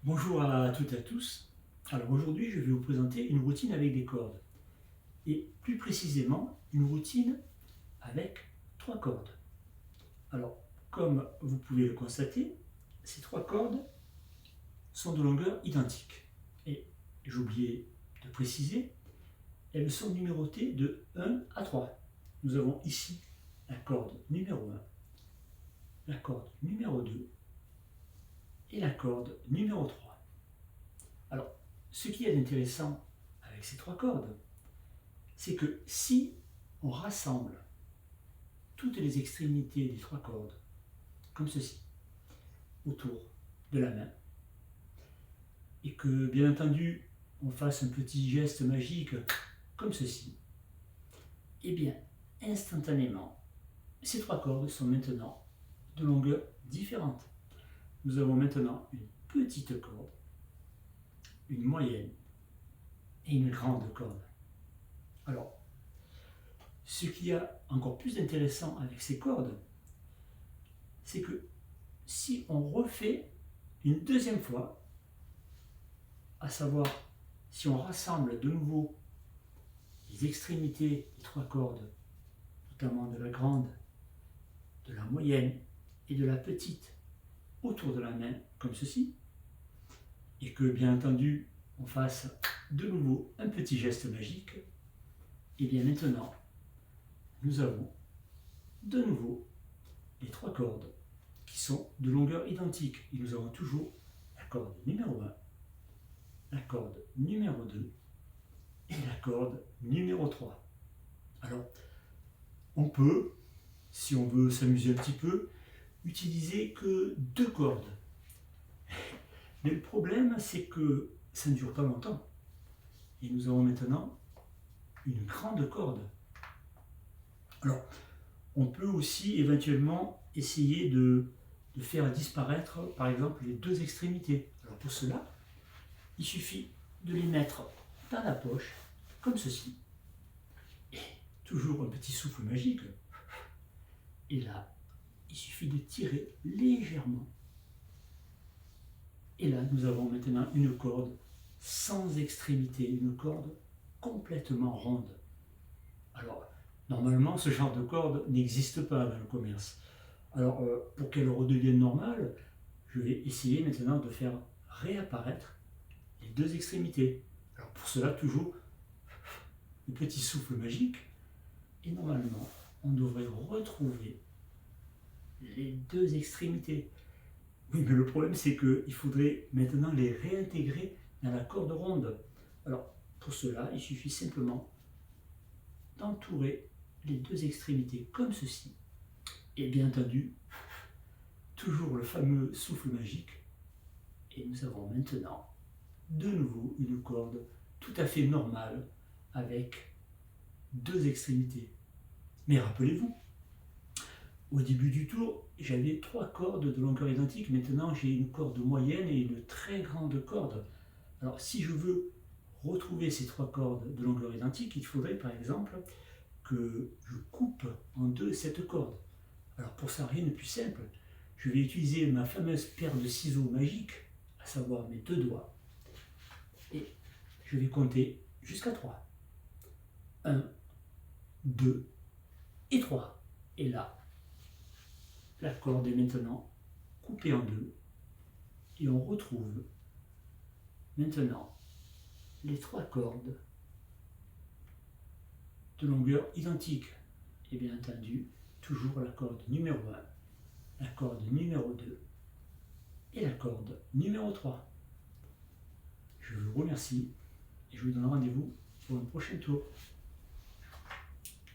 Bonjour à toutes et à tous. Alors aujourd'hui, je vais vous présenter une routine avec des cordes. Et plus précisément, une routine avec trois cordes. Alors, comme vous pouvez le constater, ces trois cordes sont de longueur identique. Et j'ai oublié de préciser, elles sont numérotées de 1 à 3. Nous avons ici la corde numéro 1, la corde numéro 2 et la corde numéro 3. Alors, ce qui est intéressant avec ces trois cordes, c'est que si on rassemble toutes les extrémités des trois cordes, comme ceci, autour de la main, et que bien entendu on fasse un petit geste magique comme ceci, et bien instantanément, ces trois cordes sont maintenant de longueur différente. Nous avons maintenant une petite corde, une moyenne et une grande corde. Alors, ce qu'il y a encore plus intéressant avec ces cordes, c'est que si on refait une deuxième fois, à savoir si on rassemble de nouveau les extrémités des trois cordes, notamment de la grande, de la moyenne et de la petite, autour de la main, comme ceci, et que bien entendu on fasse de nouveau un petit geste magique, et bien maintenant nous avons de nouveau les trois cordes qui sont de longueur identique. Et nous avons toujours la corde numéro 1, la corde numéro 2 et la corde numéro 3. Alors, on peut, si on veut s'amuser un petit peu, utiliser que deux cordes. Mais le problème, c'est que ça ne dure pas longtemps. Et nous avons maintenant une grande corde. Alors, on peut aussi éventuellement essayer de faire disparaître, par exemple, les deux extrémités. Alors pour cela, il suffit de les mettre dans la poche, comme ceci. Et toujours un petit souffle magique. Et là, il suffit de tirer légèrement. Et là, nous avons maintenant une corde sans extrémité, une corde complètement ronde. Alors, normalement, ce genre de corde n'existe pas dans le commerce. Alors, pour qu'elle redevienne normale, je vais essayer maintenant de faire réapparaître les deux extrémités. Alors, pour cela, toujours le petit souffle magique. Et normalement, on devrait retrouver les deux extrémités. Oui, mais le problème, c'est qu'il faudrait maintenant les réintégrer dans la corde ronde. Alors, pour cela, il suffit simplement d'entourer les deux extrémités comme ceci. Et bien entendu, toujours le fameux souffle magique. Et nous avons maintenant de nouveau une corde tout à fait normale avec deux extrémités. Mais rappelez-vous, au début du tour, j'avais trois cordes de longueur identique. Maintenant, j'ai une corde moyenne et une très grande corde. Alors, si je veux retrouver ces trois cordes de longueur identique, il faudrait par exemple que je coupe en deux cette corde. Alors, pour ça, rien de plus simple. Je vais utiliser ma fameuse paire de ciseaux magiques, à savoir mes deux doigts, et je vais compter jusqu'à 3. 1, 2 et 3. Et là, la corde est maintenant coupée en deux et on retrouve maintenant les trois cordes de longueur identique. Et bien entendu, toujours la corde numéro 1, la corde numéro 2 et la corde numéro 3. Je vous remercie et je vous donne rendez-vous pour un prochain tour.